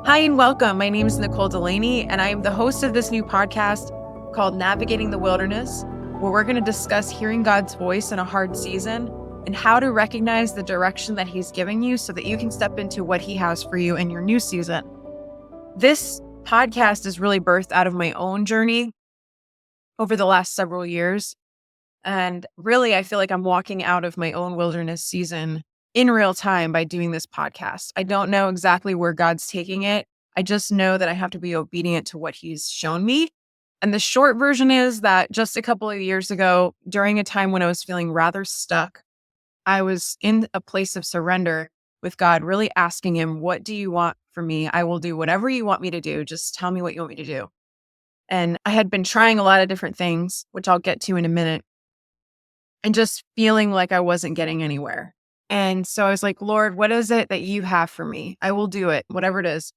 Hi and welcome. My name is Nicole Delaney, and I am the host of this new podcast called Navigating the Wilderness, where we're going to discuss hearing God's voice in a hard season and how to recognize the direction that He's giving you so that you can step into what He has for you in your new season. This podcast is really birthed out of my own journey over the last several years. And really, I feel like I'm walking out of my own wilderness season in real time by doing this podcast. I don't know exactly where God's taking it. I just know that I have to be obedient to what He's shown me. And the short version is that just a couple of years ago, during a time when I was feeling rather stuck, I was in a place of surrender with God, really asking Him, "What do you want from me? I will do whatever you want me to do. Just tell me what you want me to do." And I had been trying a lot of different things, which I'll get to in a minute, and just feeling like I wasn't getting anywhere. And so I was like, "Lord, what is it that you have for me? I will do it, whatever it is."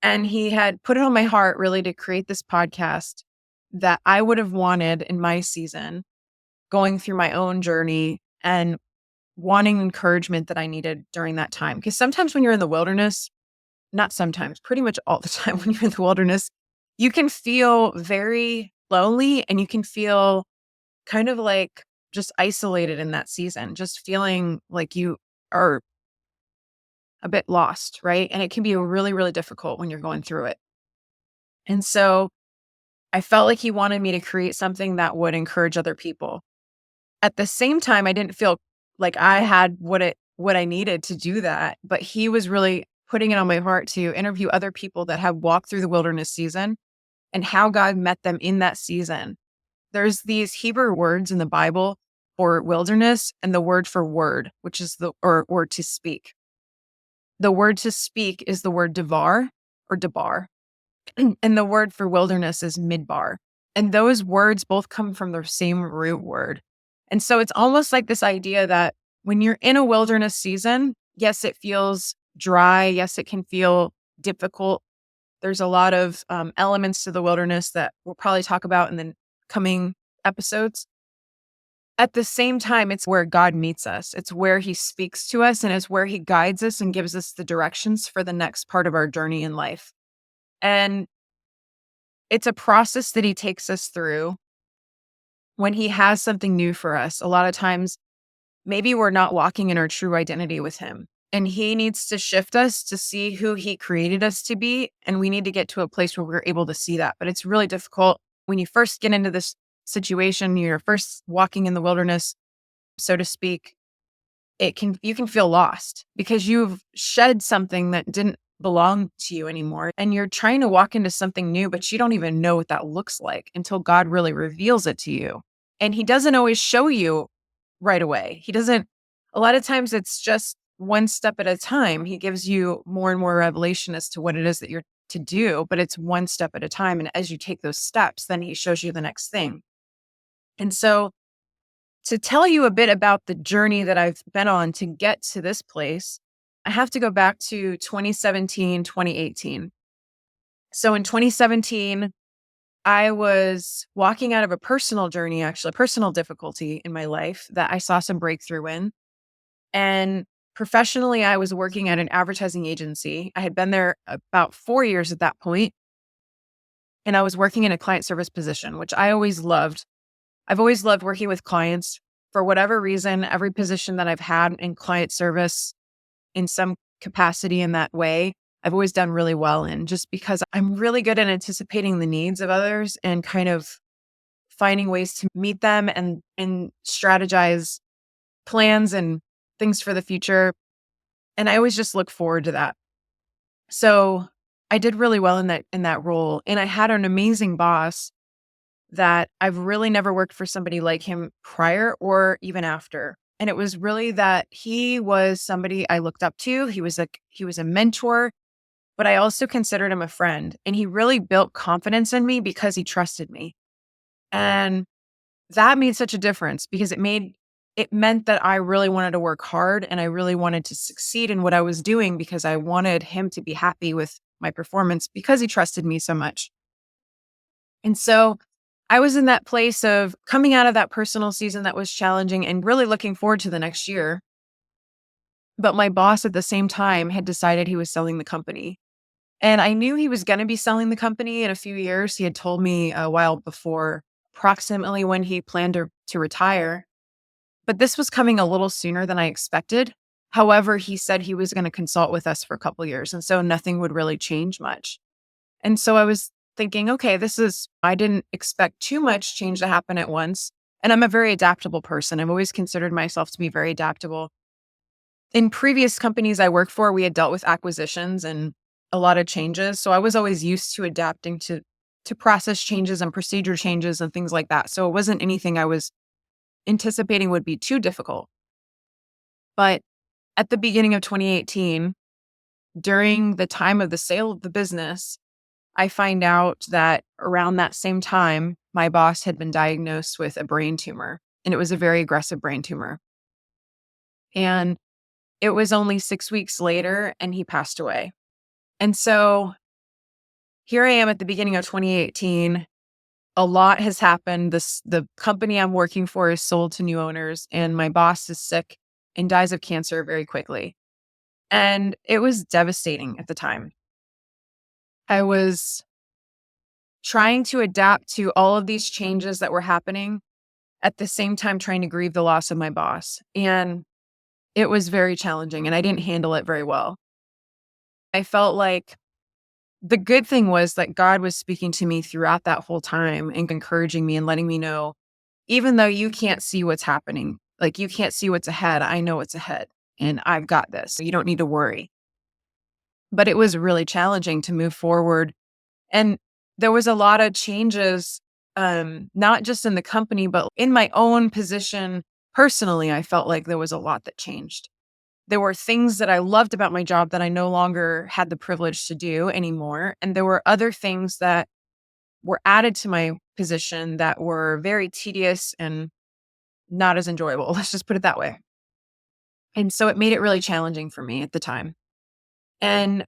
And He had put it on my heart really to create this podcast that I would have wanted in my season, going through my own journey and wanting encouragement that I needed during that time. Because sometimes when you're in the wilderness, not sometimes, pretty much all the time when you're in the wilderness, you can feel very lonely and you can feel kind of like just isolated in that season, just feeling like you are a bit lost, right? And it can be really, really difficult when you're going through it. And so I felt like He wanted me to create something that would encourage other people. At the same time, I didn't feel like I had what I needed to do that, but He was really putting it on my heart to interview other people that have walked through the wilderness season and how God met them in that season. There's these Hebrew words in the Bible for wilderness and the word for word, which is or to speak. The word to speak is the word devar or debar, and the word for wilderness is midbar. And those words both come from the same root word. And so it's almost like this idea that when you're in a wilderness season, yes, it feels dry. Yes, it can feel difficult. There's a lot of elements to the wilderness that we'll probably talk about in the coming episodes. At the same time, it's where God meets us. It's where He speaks to us and it's where He guides us and gives us the directions for the next part of our journey in life. And it's a process that He takes us through when He has something new for us. A lot of times, maybe we're not walking in our true identity with Him. And He needs to shift us to see who He created us to be. And we need to get to a place where we're able to see that. But it's really difficult when you first get into this situation, you're first walking in the wilderness, so to speak. You can feel lost because you've shed something that didn't belong to you anymore. And you're trying to walk into something new, but you don't even know what that looks like until God really reveals it to you. And He doesn't always show you right away. A lot of times it's just one step at a time. He gives you more and more revelation as to what it is that you're to do, but it's one step at a time. And as you take those steps, then He shows you the next thing. And so to tell you a bit about the journey that I've been on to get to this place, I have to go back to 2017, 2018. So in 2017, I was walking out of a personal journey, actually, a personal difficulty in my life that I saw some breakthrough in. And professionally, I was working at an advertising agency. I had been there about 4 years at that point, and I was working in a client service position, which I always loved. I've always loved working with clients. For whatever reason, every position that I've had in client service in some capacity in that way, I've always done really well in, just because I'm really good at anticipating the needs of others and kind of finding ways to meet them and strategize plans and things for the future. And I always just look forward to that. So I did really well in that role. And I had an amazing boss that I've really never worked for somebody like him prior or even after. And it was really that he was somebody I looked up to. He was a mentor, but I also considered him a friend. And he really built confidence in me because he trusted me. And that made such a difference because it meant that I really wanted to work hard and I really wanted to succeed in what I was doing because I wanted him to be happy with my performance because he trusted me so much. And so I was in that place of coming out of that personal season that was challenging and really looking forward to the next year. But my boss at the same time had decided he was selling the company. And I knew he was going to be selling the company in a few years. He had told me a while before, approximately when he planned to retire. But this was coming a little sooner than I expected. However, he said he was going to consult with us for a couple years. And so nothing would really change much. And so I was thinking, okay, I didn't expect too much change to happen at once. And I'm a very adaptable person. I've always considered myself to be very adaptable. In previous companies I worked for, we had dealt with acquisitions and a lot of changes. So I was always used to adapting to process changes and procedure changes and things like that. So it wasn't anything I was anticipating would be too difficult. But at the beginning of 2018, during the time of the sale of the business, I find out that around that same time, my boss had been diagnosed with a brain tumor, and it was a very aggressive brain tumor. And it was only 6 weeks later, and he passed away. And so here I am at the beginning of 2018. A lot has happened. The company I'm working for is sold to new owners, and my boss is sick and dies of cancer very quickly. And it was devastating at the time. I was trying to adapt to all of these changes that were happening at the same time trying to grieve the loss of my boss. And it was very challenging and I didn't handle it very well. I felt like the good thing was that God was speaking to me throughout that whole time and encouraging me and letting me know, even though you can't see what's happening, like you can't see what's ahead, I know what's ahead and I've got this. So you don't need to worry. But it was really challenging to move forward. And there was a lot of changes, not just in the company, but in my own position personally. I felt like there was a lot that changed. There were things that I loved about my job that I no longer had the privilege to do anymore. And there were other things that were added to my position that were very tedious and not as enjoyable. Let's just put it that way. And so it made it really challenging for me at the time. And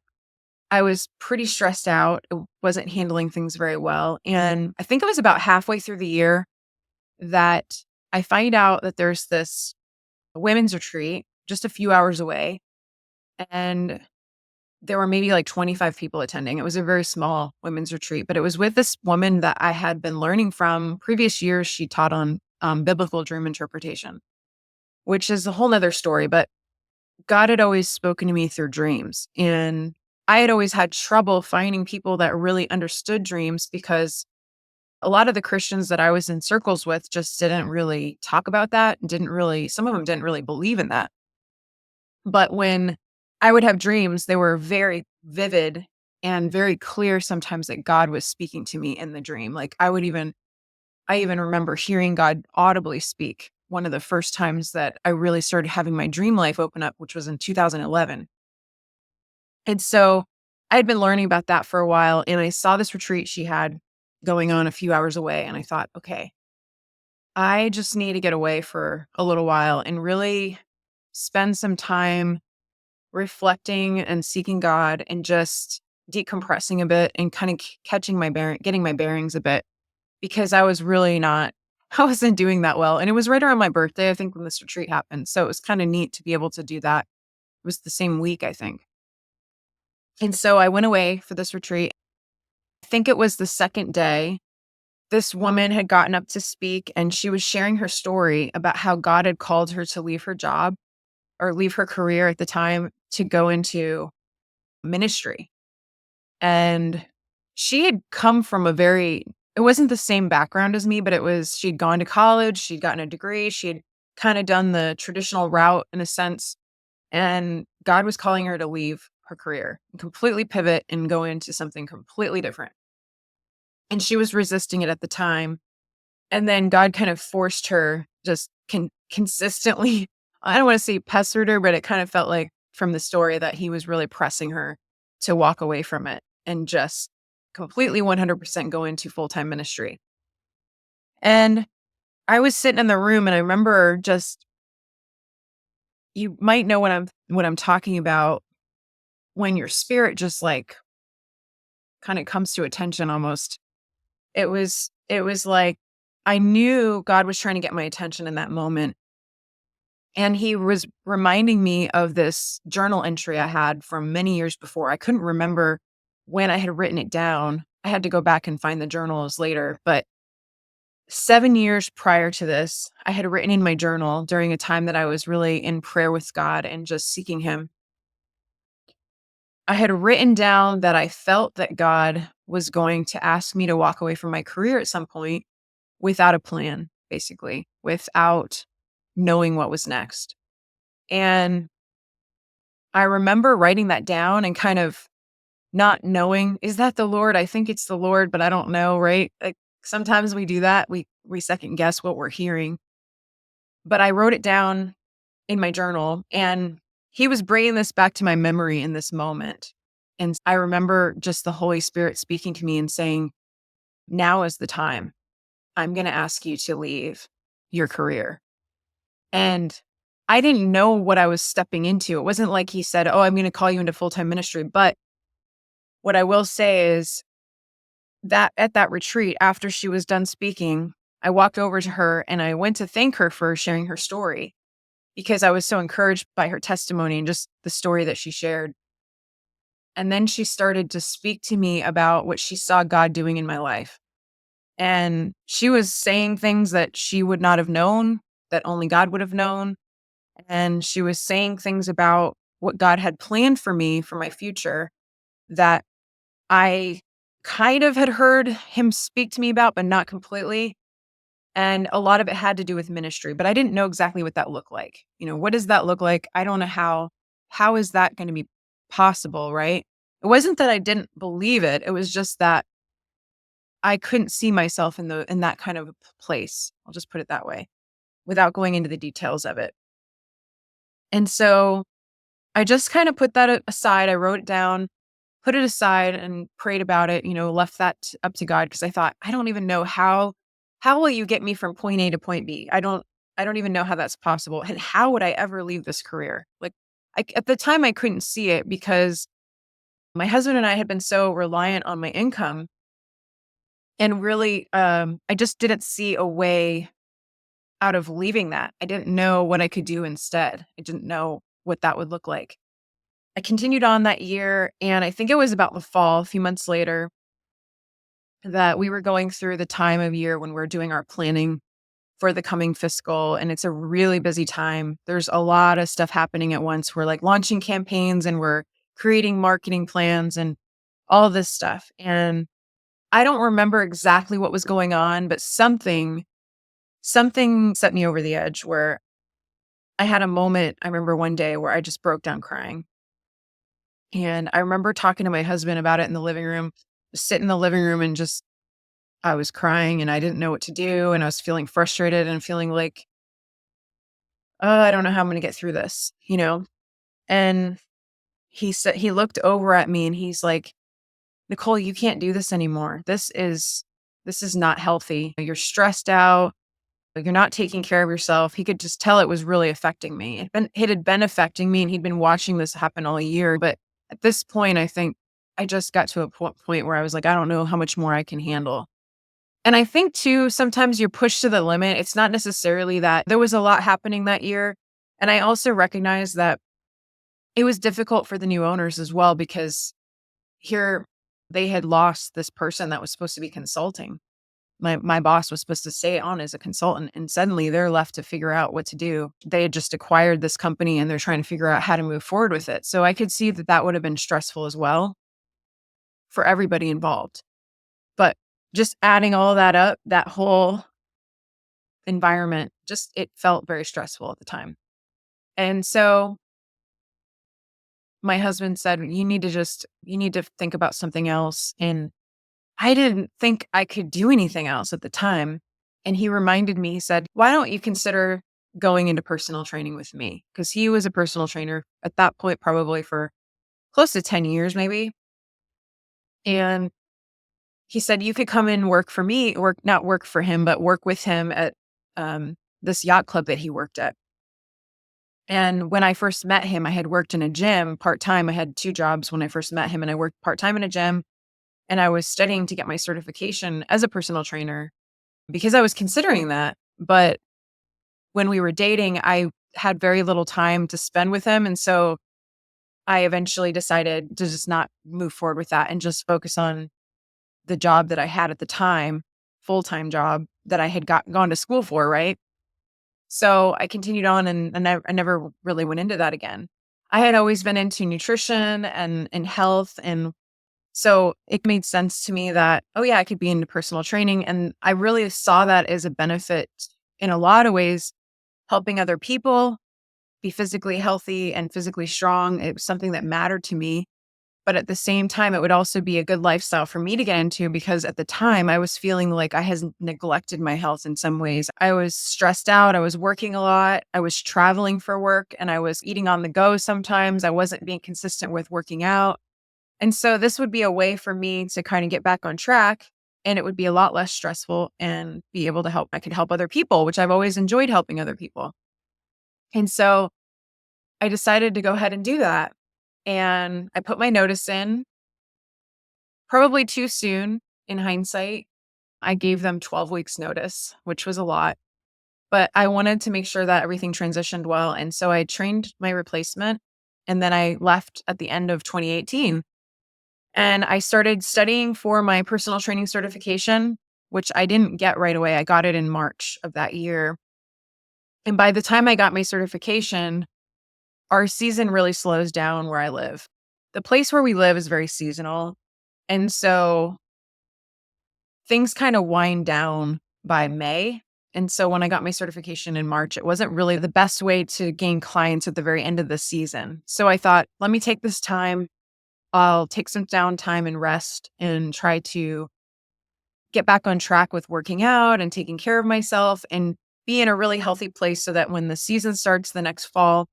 I was pretty stressed out, wasn't handling things very well. And I think it was about halfway through the year that I find out that there's this women's retreat just a few hours away. And there were maybe like 25 people attending. It was a very small women's retreat, but it was with this woman that I had been learning from previous years. She taught on biblical dream interpretation, which is a whole nother story. But God had always spoken to me through dreams. And I had always had trouble finding people that really understood dreams because a lot of the Christians that I was in circles with just didn't really talk about that, some of them didn't really believe in that. But when I would have dreams, they were very vivid and very clear sometimes that God was speaking to me in the dream. Like I even remember hearing God audibly speak one of the first times that I really started having my dream life open up, which was in 2011. And so I had been learning about that for a while, and I saw this retreat she had going on a few hours away. And I thought, okay, I just need to get away for a little while and really spend some time reflecting and seeking God and just decompressing a bit and kind of getting my bearings a bit because I was really not, I wasn't doing that well. And it was right around my birthday, I think, when this retreat happened. So it was kind of neat to be able to do that. It was the same week, I think. And so I went away for this retreat. I think it was the second day. This woman had gotten up to speak and she was sharing her story about how God had called her to leave her job or leave her career at the time to go into ministry. And she had come from it wasn't the same background as me, but she'd gone to college, she'd gotten a degree, she had kind of done the traditional route in a sense. And God was calling her to leave her career and completely pivot and go into something completely different. And she was resisting it at the time. And then God kind of forced her just consistently, I don't want to say pestered her, but it kind of felt like from the story that he was really pressing her to walk away from it and just completely 100% go into full-time ministry. And I was sitting in the room and I remember you might know what I'm talking about when your spirit just like kind of comes to attention almost. It was like I knew God was trying to get my attention in that moment. And he was reminding me of this journal entry I had from many years before. I couldn't remember when I had written it down, I had to go back and find the journals later, but 7 years prior to this, I had written in my journal during a time that I was really in prayer with God and just seeking Him. I had written down that I felt that God was going to ask me to walk away from my career at some point without a plan, basically, without knowing what was next. And I remember writing that down and kind of not knowing, is that the Lord? I think it's the Lord, but I don't know, right? Like sometimes we do that. We second guess what we're hearing. But I wrote it down in my journal, and he was bringing this back to my memory in this moment. And I remember just the Holy Spirit speaking to me and saying, now is the time. I'm going to ask you to leave your career. And I didn't know what I was stepping into. It wasn't like he said, oh, I'm going to call you into full-time ministry. But what I will say is that at that retreat, after she was done speaking, I walked over to her and I went to thank her for sharing her story because I was so encouraged by her testimony and just the story that she shared. And then she started to speak to me about what she saw God doing in my life. And she was saying things that she would not have known, that only God would have known. And she was saying things about what God had planned for me for my future that I kind of had heard him speak to me about, but not completely. And a lot of it had to do with ministry, but I didn't know exactly what that looked like. What does that look like? I don't know how is that going to be possible, right? It wasn't that I didn't believe it. It was just that I couldn't see myself in that kind of a place. I'll just put it that way without going into the details of it. And so I just kind of put that aside. I wrote it down, put it aside and prayed about it, left that up to God because I thought, I don't even know how will you get me from point A to point B? I don't even know how that's possible. And how would I ever leave this career? Like at the time I couldn't see it because my husband and I had been so reliant on my income and really I just didn't see a way out of leaving that. I didn't know what I could do instead. I didn't know what that would look like. I continued on that year, and I think it was about the fall, a few months later, that we were going through the time of year when we're doing our planning for the coming fiscal, and it's a really busy time. There's a lot of stuff happening at once. We're like launching campaigns and we're creating marketing plans and all this stuff. And I don't remember exactly what was going on, but something set me over the edge where I had a moment, I remember one day where I just broke down crying. And I remember talking to my husband about it in the living room, sit in the living room and just, I was crying and I didn't know what to do. And I was feeling frustrated and feeling like, oh, I don't know how I'm going to get through this. And he looked over at me and he's like, Nicole, you can't do this anymore. This is not healthy. You're stressed out. You're not taking care of yourself. He could just tell it was really affecting me. It had been affecting me and he'd been watching this happen all year. But at this point, I think I just got to a point where I was like, I don't know how much more I can handle. And I think too, sometimes you're pushed to the limit. It's not necessarily that there was a lot happening that year. And I also recognize that it was difficult for the new owners as well, because here they had lost this person that was supposed to be consulting. My boss was supposed to stay on as a consultant, and suddenly they're left to figure out what to do. They had just acquired this company and they're trying to figure out how to move forward with it. So I could see that that would have been stressful as well for everybody involved. But just adding all that up, that whole environment, just it felt very stressful at the time. And so my husband said, you need to think about something else. And I didn't think I could do anything else at the time. And he reminded me, he said, why don't you consider going into personal training with me? Because he was a personal trainer at that point, probably for close to 10 years, maybe. And he said, you could come and work for me, not work for him, but work with him at this yacht club that he worked at. And when I first met him, I had worked in a gym part-time. I had 2 jobs when I first met him, and I worked part-time in a gym. And I was studying to get my certification as a personal trainer because I was considering that. But when we were dating, I had very little time to spend with him. And so I eventually decided to just not move forward with that and just focus on the job that I had at the time, full-time job that I had gone to school for, right? So I continued on and I never really went into that again. I had always been into nutrition and health. And so it made sense to me that, oh, yeah, I could be into personal training. And I really saw that as a benefit in a lot of ways, helping other people be physically healthy and physically strong. It was something that mattered to me. But at the same time, it would also be a good lifestyle for me to get into because at the time I was feeling like I had neglected my health in some ways. I was stressed out. I was working a lot. I was traveling for work and I was eating on the go sometimes. I wasn't being consistent with working out. And so this would be a way for me to kind of get back on track and it would be a lot less stressful and be able to help. I could help other people, which I've always enjoyed helping other people. And so I decided to go ahead and do that. And I put my notice in probably too soon in hindsight. I gave them 12 weeks notice, which was a lot, but I wanted to make sure that everything transitioned well. And so I trained my replacement and then I left at the end of 2018 and I started studying for my personal training certification, which I didn't get right away. I got it in March of that year. And by the time I got my certification, our season really slows down where I live. The place where we live is very seasonal. And so things kind of wind down by May. And so when I got my certification in March, it wasn't really the best way to gain clients at the very end of the season. So I thought, let me take this time. I'll take some downtime and rest and try to get back on track with working out and taking care of myself and be in a really healthy place so that when the season starts the next fall,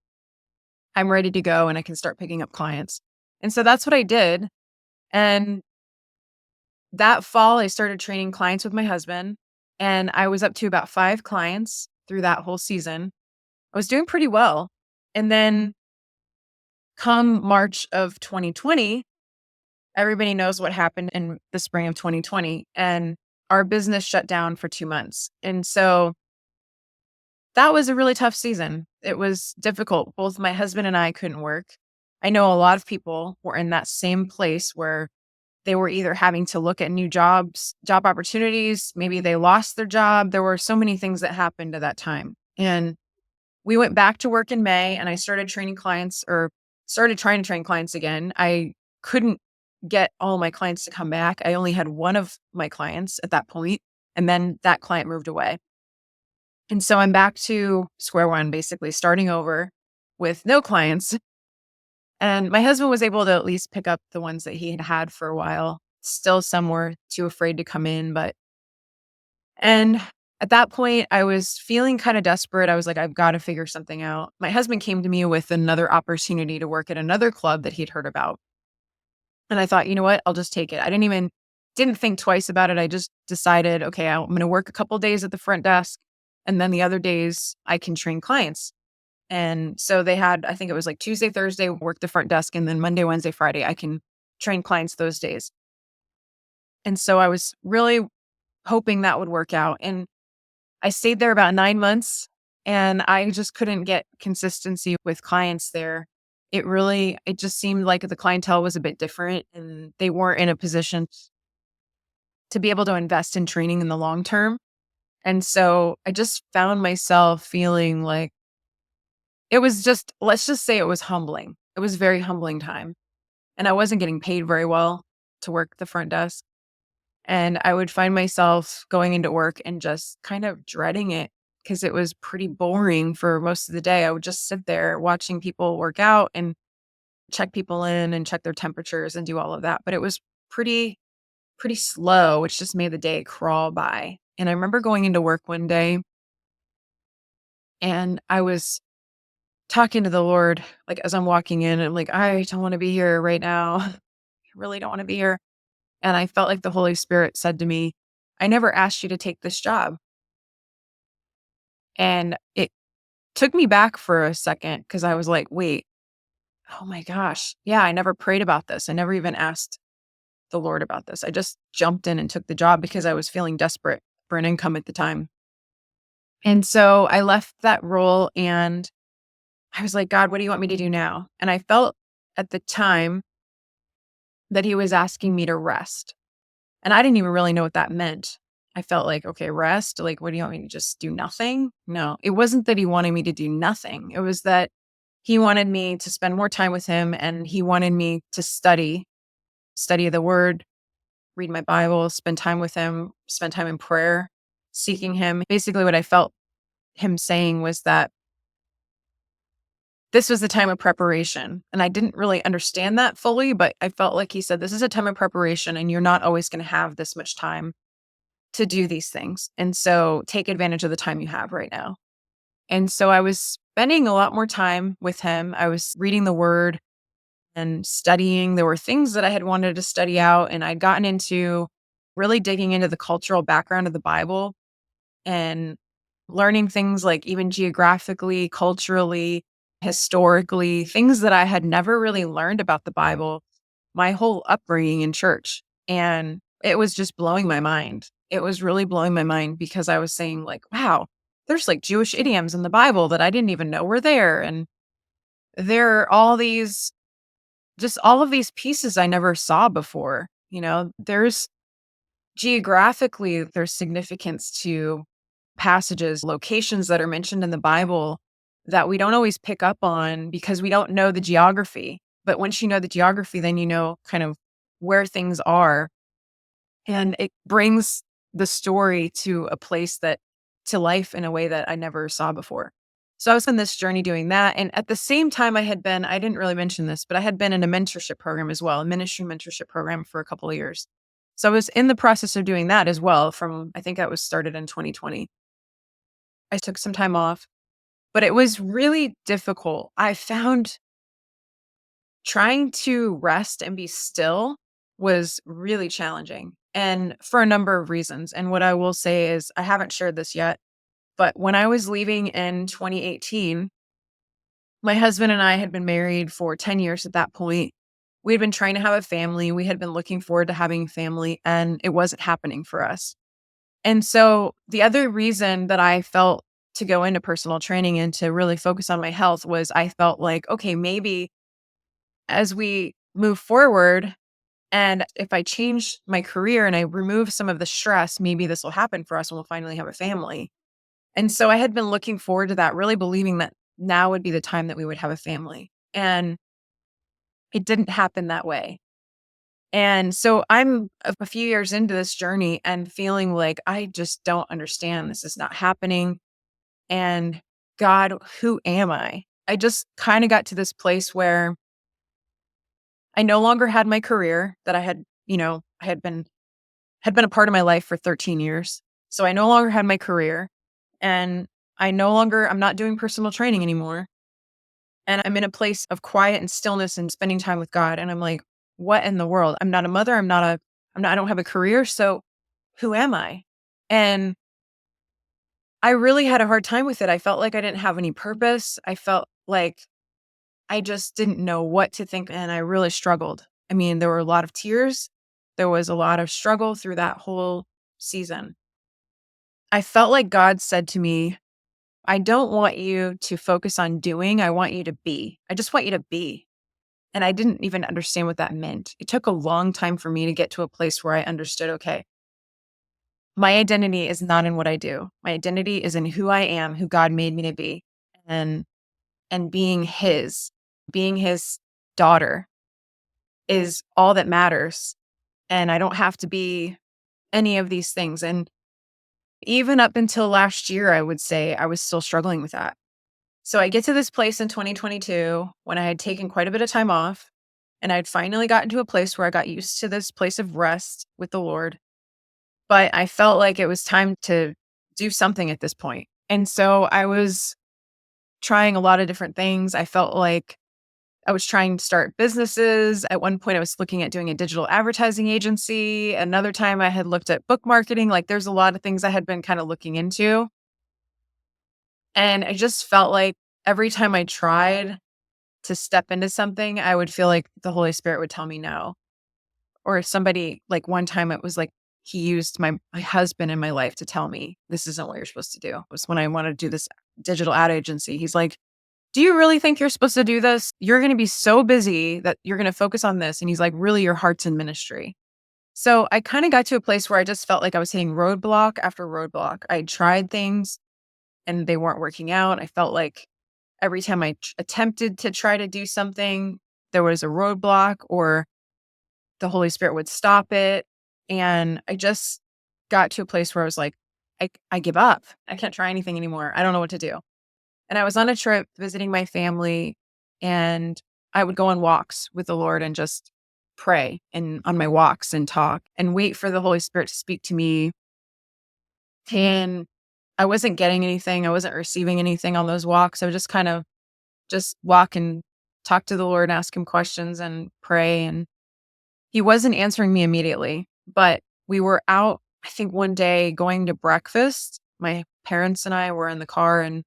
I'm ready to go and I can start picking up clients. And so that's what I did. And that fall, I started training clients with my husband, and I was up to about 5 clients through that whole season. I was doing pretty well. And then come March of 2020, everybody knows what happened in the spring of 2020, and our business shut down for 2 months. And so that was a really tough season. It was difficult. Both my husband and I couldn't work. I know a lot of people were in that same place where they were either having to look at new job opportunities, maybe they lost their job. There were so many things that happened at that time. And we went back to work in May and I started training clients or started trying to train clients again. I couldn't get all my clients to come back. I only had one of my clients at that point, and then that client moved away. And so I'm back to square one, basically starting over with no clients. And my husband was able to at least pick up the ones that he had had for a while. Still some were too afraid to come in, and at that point I was feeling kind of desperate. I was like, I've got to figure something out. My husband came to me with another opportunity to work at another club that he'd heard about. And I thought, you know what? I'll just take it. I didn't think twice about it. I just decided, okay, I'm going to work a couple days at the front desk and then the other days I can train clients. And so they had, I think it was like Tuesday, Thursday, work the front desk, and then Monday, Wednesday, Friday, I can train clients those days. And so I was really hoping that would work out. And I stayed there about 9 months and I just couldn't get consistency with clients there. It just seemed like the clientele was a bit different and they weren't in a position to be able to invest in training in the long term. And so I just found myself feeling like it was just, let's just say it was humbling. It was very humbling time. And I wasn't getting paid very well to work the front desk. And I would find myself going into work and just kind of dreading it because it was pretty boring for most of the day. I would just sit there watching people work out and check people in and check their temperatures and do all of that. But it was pretty slow, which just made the day crawl by. And I remember going into work one day and I was talking to the Lord, like as I'm walking in, I'm like, I don't want to be here right now. I really don't want to be here. And I felt like the Holy Spirit said to me, I never asked you to take this job. And it took me back for a second because I was like, wait, oh my gosh. Yeah, I never prayed about this. I never even asked the Lord about this. I just jumped in and took the job because I was feeling desperate for an income at the time. And so I left that role and I was like, God, what do you want me to do now? And I felt at the time that he was asking me to rest. And I didn't even really know what that meant. I felt like, okay, rest. Like, what do you want me to just do nothing? No, it wasn't that he wanted me to do nothing. It was that he wanted me to spend more time with him and he wanted me to study the word, read my Bible, spend time with him, spend time in prayer, seeking him. Basically, what I felt him saying was that this was the time of preparation. And I didn't really understand that fully, but I felt like he said, this is a time of preparation and you're not always going to have this much time to do these things. And so take advantage of the time you have right now. And so I was spending a lot more time with him. I was reading the word and studying. There were things that I had wanted to study out, and I'd gotten into really digging into the cultural background of the Bible and learning things like even geographically, culturally, historically, things that I had never really learned about the Bible my whole upbringing in church. And it was just blowing my mind. It was really blowing my mind because I was saying, like, wow, there's like Jewish idioms in the Bible that I didn't even know were there. And there are all these, just all of these pieces I never saw before. There's geographically, there's significance to passages, locations that are mentioned in the Bible that we don't always pick up on because we don't know the geography. But once you know the geography, then you know kind of where things are. And it brings the story to a place to life in a way that I never saw before. So I was on this journey doing that. And at the same time, I didn't really mention this, but I had been in a mentorship program as well, a ministry mentorship program for a couple of years. So I was in the process of doing that as well I think that was started in 2020. I took some time off, but it was really difficult. I found trying to rest and be still was really challenging, and for a number of reasons. And what I will say is, I haven't shared this yet, but when I was leaving in 2018, my husband and I had been married for 10 years at that point. We had been trying to have a family. We had been looking forward to having a family, and it wasn't happening for us. And so the other reason that I felt to go into personal training and to really focus on my health was I felt like, okay, maybe as we move forward and if I change my career and I remove some of the stress, maybe this will happen for us and we'll finally have a family. And so I had been looking forward to that, really believing that now would be the time that we would have a family. And it didn't happen that way. And so I'm a few years into this journey and feeling like I just don't understand. This is not happening. And God, who am I? I just kind of got to this place where I no longer had my career that I had, I had been a part of my life for 13 years. So I no longer had my career, and I'm not doing personal training anymore. And I'm in a place of quiet and stillness and spending time with God. And I'm like, what in the world? I'm not a mother. I don't have a career. So who am I? And I really had a hard time with it. I felt like I didn't have any purpose. I felt like I just didn't know what to think. And I really struggled. I mean, there were a lot of tears. There was a lot of struggle through that whole season. I felt like God said to me, I don't want you to focus on doing. I want you to be. I just want you to be. And I didn't even understand what that meant. It took a long time for me to get to a place where I understood, okay, my identity is not in what I do. My identity is in who I am, who God made me to be, and being his daughter is all that matters. And I don't have to be any of these things. And even up until last year, I would say I was still struggling with that. So I get to this place in 2022 when I had taken quite a bit of time off, and I'd finally gotten to a place where I got used to this place of rest with the Lord. But I felt like it was time to do something at this point. And so I was trying a lot of different things. I felt like I was trying to start businesses. At one point, I was looking at doing a digital advertising agency. Another time, I had looked at book marketing. Like, there's a lot of things I had been kind of looking into. And I just felt like every time I tried to step into something, I would feel like the Holy Spirit would tell me no. Or if somebody, like one time, it was like he used my husband in my life to tell me, this isn't what you're supposed to do. It was when I wanted to do this digital ad agency. He's like, do you really think you're supposed to do this? You're going to be so busy that you're going to focus on this. And he's like, really, your heart's in ministry. So I kind of got to a place where I just felt like I was hitting roadblock after roadblock. I tried things and they weren't working out. I felt like every time I attempted to try to do something, there was a roadblock or the Holy Spirit would stop it. And I just got to a place where I was like, I give up. I can't try anything anymore. I don't know what to do. And I was on a trip visiting my family, and I would go on walks with the Lord and just pray and on my walks and talk and wait for the Holy Spirit to speak to me. And I wasn't getting anything. I wasn't receiving anything on those walks. I would just kind of just walk and talk to the Lord and ask him questions and pray. And he wasn't answering me immediately, but we were out, I think one day going to breakfast. My parents and I were in the car and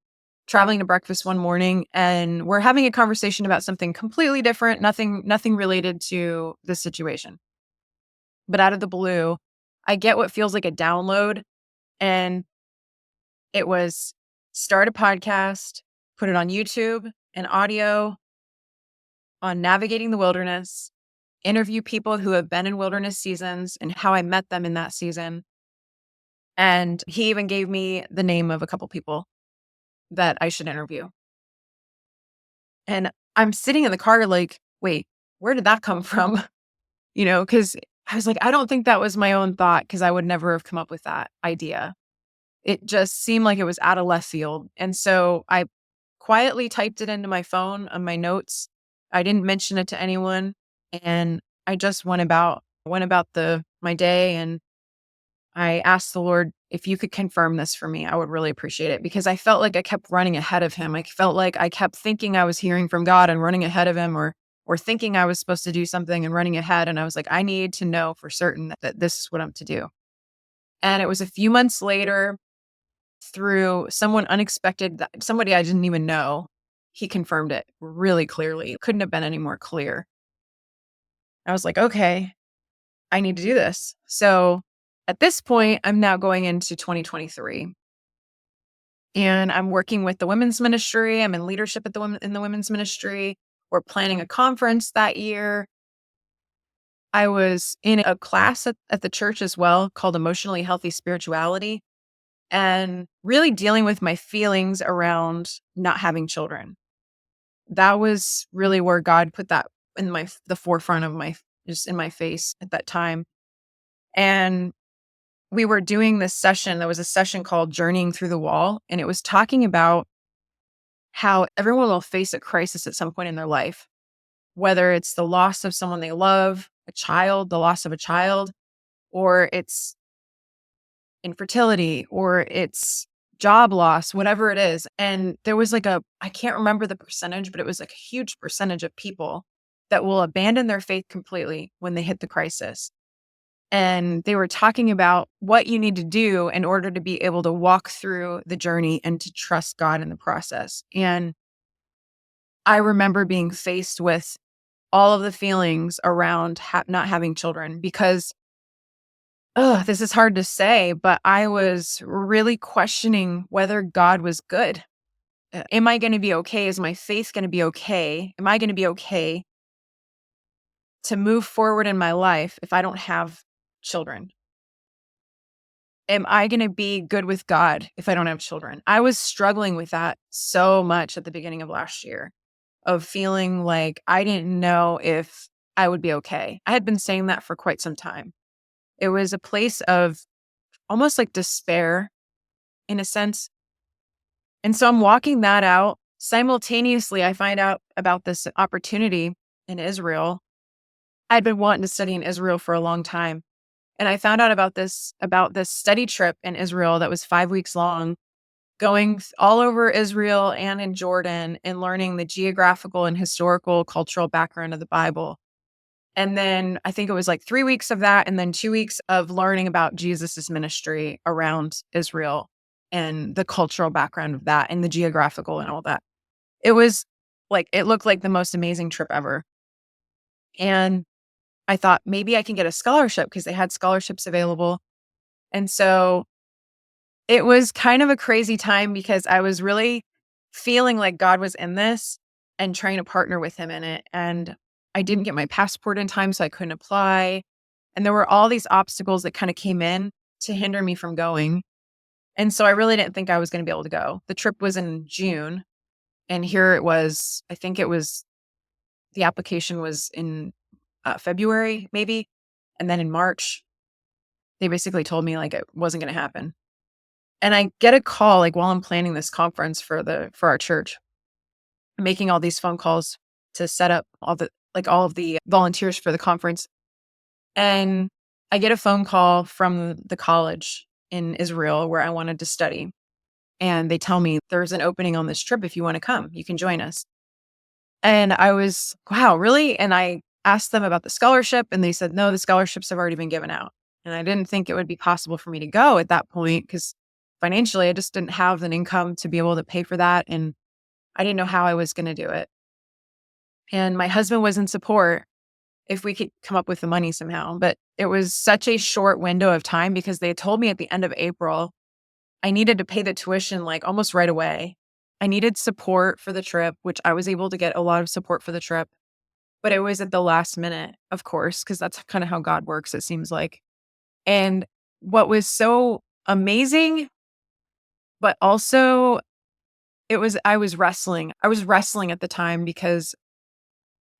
traveling to breakfast one morning, and we're having a conversation about something completely different, nothing related to the situation. But out of the blue, I get what feels like a download, and it was start a podcast, put it on YouTube, an audio on navigating the wilderness, interview people who have been in wilderness seasons and how I met them in that season. And he even gave me the name of a couple people that I should interview. And I'm sitting in the car like, wait, where did that come from? Because I was like, I don't think that was my own thought because I would never have come up with that idea. It just seemed like it was out of left field. And so I quietly typed it into my phone on my notes. I didn't mention it to anyone. And I just went about my day, and I asked the Lord, if you could confirm this for me, I would really appreciate it, because I felt like I kept running ahead of him. I felt like I kept thinking I was hearing from God and running ahead of him, or thinking I was supposed to do something and running ahead. And I was like, I need to know for certain that this is what I'm to do. And it was a few months later, through someone unexpected, somebody I didn't even know, he confirmed it really clearly. It couldn't have been any more clear. I was like, okay, I need to do this. So at this point, I'm now going into 2023, and I'm working with the women's ministry. I'm in leadership in the women's ministry. We're planning a conference that year. I was in a class at the church as well called Emotionally Healthy Spirituality, and really dealing with my feelings around not having children. That was really where God put that in the forefront of just in my face at that time. And we were doing this session. There was a session called Journeying Through the Wall, and it was talking about how everyone will face a crisis at some point in their life, whether it's the loss of someone they love, the loss of a child, or it's infertility, or it's job loss, whatever it is. And there was I can't remember the percentage, but it was like a huge percentage of people that will abandon their faith completely when they hit the crisis. And they were talking about what you need to do in order to be able to walk through the journey and to trust God in the process. And I remember being faced with all of the feelings around not having children, because, this is hard to say, but I was really questioning whether God was good. Am I going to be okay? Is my faith going to be okay? Am I going to be okay to move forward in my life if I don't have children? Am I going to be good with God if I don't have children? I was struggling with that so much at the beginning of last year, of feeling like I didn't know if I would be okay. I had been saying that for quite some time. It was a place of almost like despair in a sense. And so I'm walking that out. Simultaneously, I find out about this opportunity in Israel. I'd been wanting to study in Israel for a long time. And I found out about this study trip in Israel that was 5 weeks long, going all over Israel and in Jordan, and learning the geographical and historical cultural background of the Bible. And then I think it was like 3 weeks of that, and then 2 weeks of learning about Jesus's ministry around Israel and the cultural background of that and the geographical and all that. It looked like the most amazing trip ever. And I thought maybe I can get a scholarship because they had scholarships available. And so it was kind of a crazy time because I was really feeling like God was in this and trying to partner with him in it. And I didn't get my passport in time, so I couldn't apply. And there were all these obstacles that kind of came in to hinder me from going. And so I really didn't think I was going to be able to go. The trip was in June, and here it was, I think it was, the application was in February, maybe. And then in March, they basically told me like it wasn't going to happen. And I get a call like while I'm planning this conference for our church, making all these phone calls to set up all of the volunteers for the conference. And I get a phone call from the college in Israel where I wanted to study. And they tell me there's an opening on this trip. If you want to come, you can join us. And I was, wow, really? And I asked them about the scholarship, and they said, no, the scholarships have already been given out. And I didn't think it would be possible for me to go at that point because financially I just didn't have an income to be able to pay for that. And I didn't know how I was going to do it. And my husband was in support if we could come up with the money somehow. But it was such a short window of time because they told me at the end of April, I needed to pay the tuition like almost right away. I needed support for the trip, which I was able to get a lot of support for the trip. But it was at the last minute, of course, because that's kind of how God works, it seems like. And what was so amazing, but also I was wrestling. I was wrestling at the time because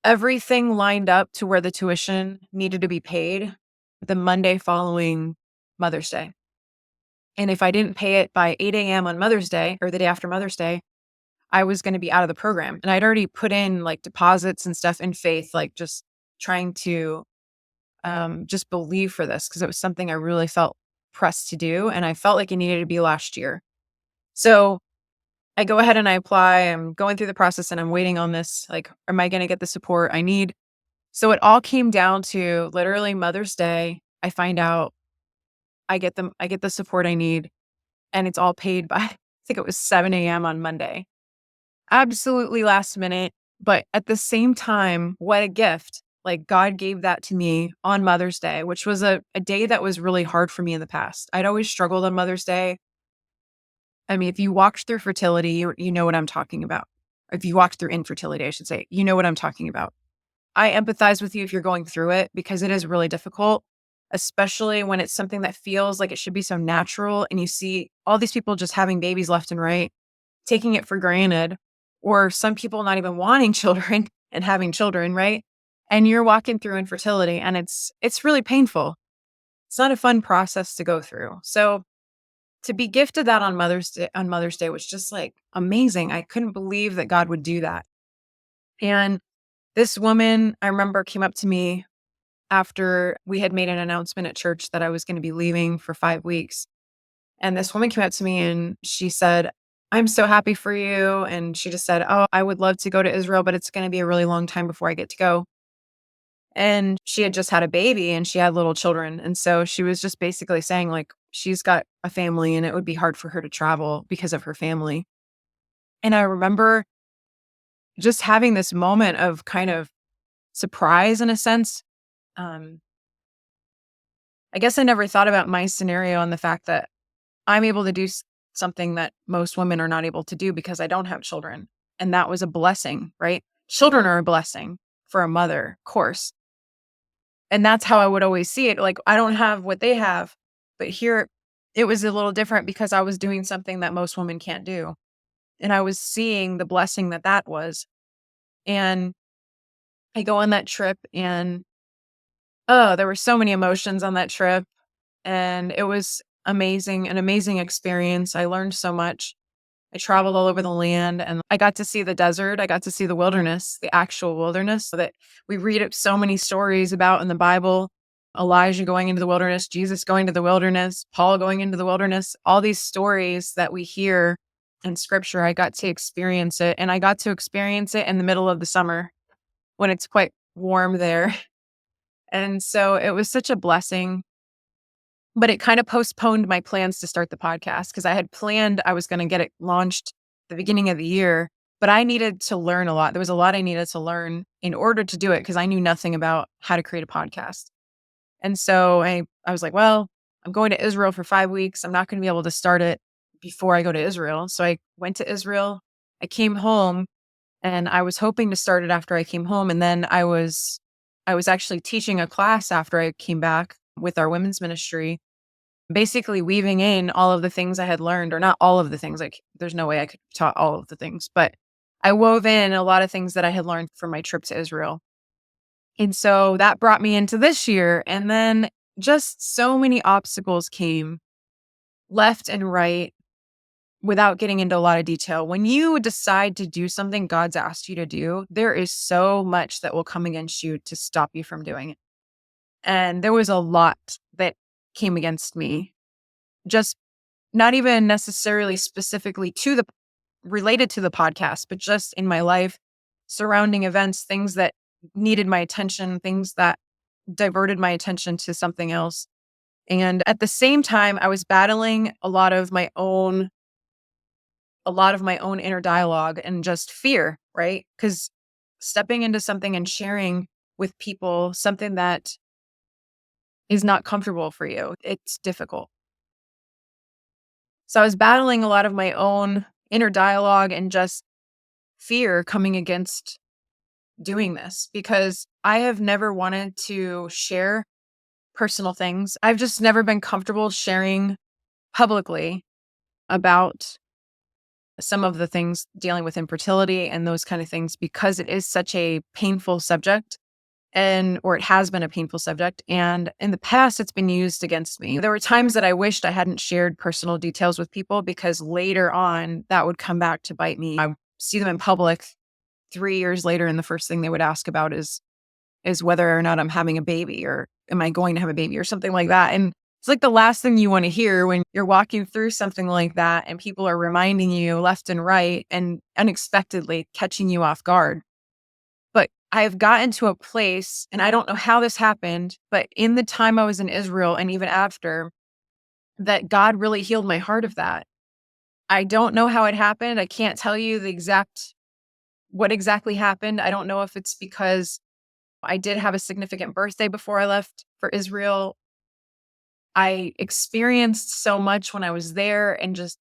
everything lined up to where the tuition needed to be paid the Monday following Mother's Day. And if I didn't pay it by 8 a.m. on Mother's Day or the day after Mother's Day, I was going to be out of the program. And I'd already put in like deposits and stuff in faith, like just trying to just believe for this because it was something I really felt pressed to do. And I felt like it needed to be last year. So I go ahead and I apply. I'm going through the process and I'm waiting on this. Like, am I going to get the support I need? So it all came down to literally Mother's Day. I find out I get the support I need, and it's all paid by, I think it was 7 a.m. on Monday. Absolutely last minute. But at the same time, what a gift. Like God gave that to me on Mother's Day, which was a day that was really hard for me in the past. I'd always struggled on Mother's Day. I mean, if you walked through fertility, you know what I'm talking about. If you walked through infertility, I should say, you know what I'm talking about. I empathize with you if you're going through it because it is really difficult, especially when it's something that feels like it should be so natural and you see all these people just having babies left and right, taking it for granted, or some people not even wanting children and having children, right? And you're walking through infertility and it's really painful. It's not a fun process to go through. So to be gifted that on Mother's Day was just like amazing. I couldn't believe that God would do that. And this woman, I remember, came up to me after we had made an announcement at church that I was going to be leaving for 5 weeks. And this woman came up to me and she said, I'm so happy for you. And she just said, oh, I would love to go to Israel, but it's going to be a really long time before I get to go. And she had just had a baby and she had little children. And so she was just basically saying, like, she's got a family and it would be hard for her to travel because of her family. And I remember just having this moment of kind of surprise in a sense. Um, I guess I never thought about my scenario and the fact that I'm able to do something that most women are not able to do because I don't have children. And that was a blessing, right? Children are a blessing for a mother, of course. And that's how I would always see it. Like, I don't have what they have, but here it was a little different because I was doing something that most women can't do. And I was seeing the blessing that that was. And I go on that trip and, oh, there were so many emotions on that trip. And it was amazing, an amazing experience. I learned so much. I traveled all over the land and I got to see the desert. I got to see the wilderness, the actual wilderness that we read so many stories about in the Bible. Elijah going into the wilderness, Jesus going to the wilderness, Paul going into the wilderness, all these stories that we hear in scripture. I got to experience it, and I got to experience it in the middle of the summer when it's quite warm there. And so it was such a blessing. But it kind of postponed my plans to start the podcast because I had planned I was going to get it launched the beginning of the year, but I needed to learn a lot. There was a lot I needed to learn in order to do it because I knew nothing about how to create a podcast. And so I was like, well, I'm going to Israel for 5 weeks. I'm not going to be able to start it before I go to Israel. So I went to Israel. I came home and I was hoping to start it after I came home. And then I was actually teaching a class after I came back with our women's ministry, basically weaving in all of the things I had learned, or not all of the things, like there's no way I could have taught all of the things, but I wove in a lot of things that I had learned from my trip to Israel. And so that brought me into this year. And then just so many obstacles came left and right without getting into a lot of detail. When you decide to do something God's asked you to do, there is so much that will come against you to stop you from doing it. And there was a lot that came against me, just not even necessarily specifically related to the podcast, but just in my life, surrounding events, things that needed my attention, things that diverted my attention to something else. And at the same time, I was battling a lot of my own inner dialogue and just fear, right? Because stepping into something and sharing with people something that is not comfortable for you, it's difficult. So I was battling a lot of my own inner dialogue and just fear coming against doing this because I have never wanted to share personal things. I've just never been comfortable sharing publicly about some of the things dealing with infertility and those kind of things because it is such a painful subject or it has been a painful subject. And in the past, it's been used against me. There were times that I wished I hadn't shared personal details with people because later on that would come back to bite me. I see them in public 3 years later, and the first thing they would ask about is whether or not I'm having a baby or am I going to have a baby or something like that. And it's like the last thing you want to hear when you're walking through something like that and people are reminding you left and right and unexpectedly catching you off guard. But I've gotten to a place, and I don't know how this happened, but in the time I was in Israel and even after, that God really healed my heart of that. I don't know how it happened. I can't tell you what exactly happened. I don't know if it's because I did have a significant birthday before I left for Israel. I experienced so much when I was there and just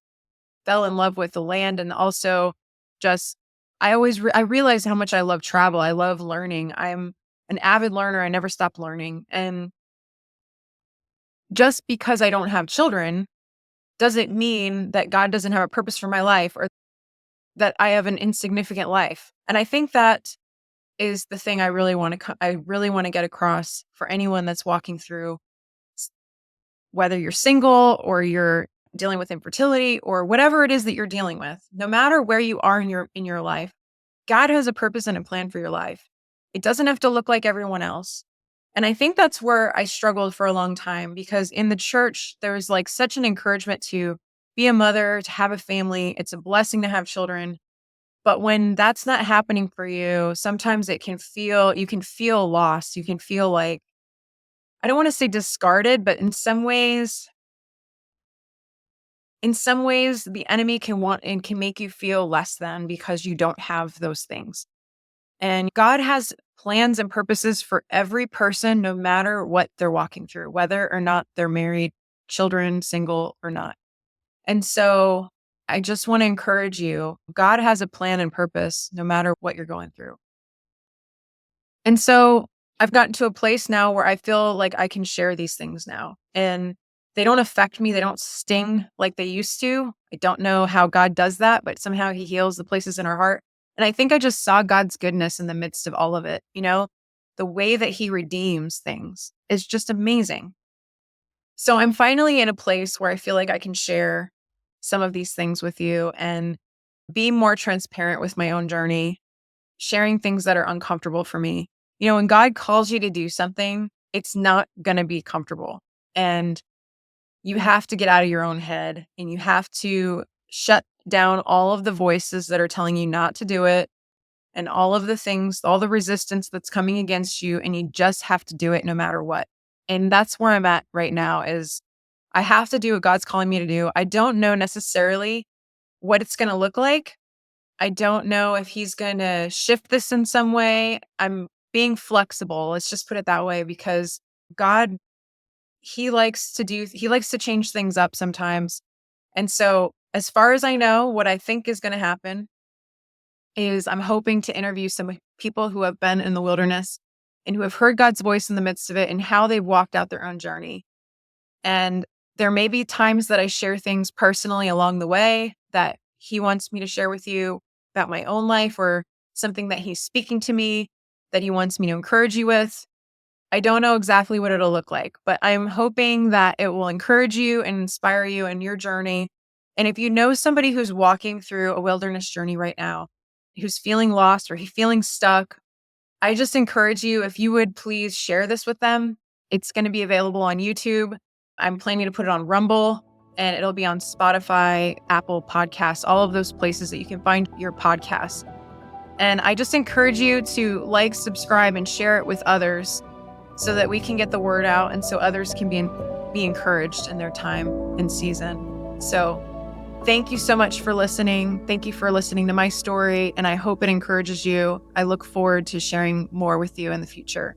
fell in love with the land. And also just, I realized how much I love travel. I love learning. I'm an avid learner. I never stop learning. And just because I don't have children doesn't mean that God doesn't have a purpose for my life or that I have an insignificant life. And I think that is the thing I really want to get across for anyone that's walking through, whether you're single or you're dealing with infertility or whatever it is that you're dealing with. No matter where you are in your life, God has a purpose and a plan for your life. It doesn't have to look like everyone else. And I think that's where I struggled for a long time because in the church there was like such an encouragement to be a mother, to have a family. It's a blessing to have children. But when that's not happening for you, sometimes you can feel lost. You can feel like, I don't want to say discarded, but in some ways, the enemy can want and can make you feel less than because you don't have those things. And God has plans and purposes for every person, no matter what they're walking through, whether or not they're married, children, single or not. And so I just want to encourage you, God has a plan and purpose no matter what you're going through. And so I've gotten to a place now where I feel like I can share these things now and they don't affect me. They don't sting like they used to. I don't know how God does that, but somehow he heals the places in our heart. And I think I just saw God's goodness in the midst of all of it. The way that he redeems things is just amazing. So I'm finally in a place where I feel like I can share some of these things with you and be more transparent with my own journey, sharing things that are uncomfortable for me. When God calls you to do something, it's not going to be comfortable. And you have to get out of your own head and you have to shut down all of the voices that are telling you not to do it and all of the things, all the resistance that's coming against you. And you just have to do it no matter what. And that's where I'm at right now is I have to do what God's calling me to do. I don't know necessarily what it's going to look like. I don't know if he's going to shift this in some way. I'm being flexible. Let's just put it that way because God, he likes to change things up sometimes. And so as far as I know, what I think is going to happen is I'm hoping to interview some people who have been in the wilderness and who have heard God's voice in the midst of it and how they've walked out their own journey. And there may be times that I share things personally along the way that He wants me to share with you about my own life, or something that He's speaking to me that He wants me to encourage you with. I don't know exactly what it'll look like, but I'm hoping that it will encourage you and inspire you in your journey. And if you know somebody who's walking through a wilderness journey right now, who's feeling lost or feeling stuck, I just encourage you, if you would please share this with them. It's going to be available on YouTube. I'm planning to put it on Rumble, and it'll be on Spotify, Apple Podcasts, all of those places that you can find your podcasts. And I just encourage you to like, subscribe, and share it with others so that we can get the word out and so others can be encouraged in their time and season. So thank you so much for listening. Thank you for listening to my story, and I hope it encourages you. I look forward to sharing more with you in the future.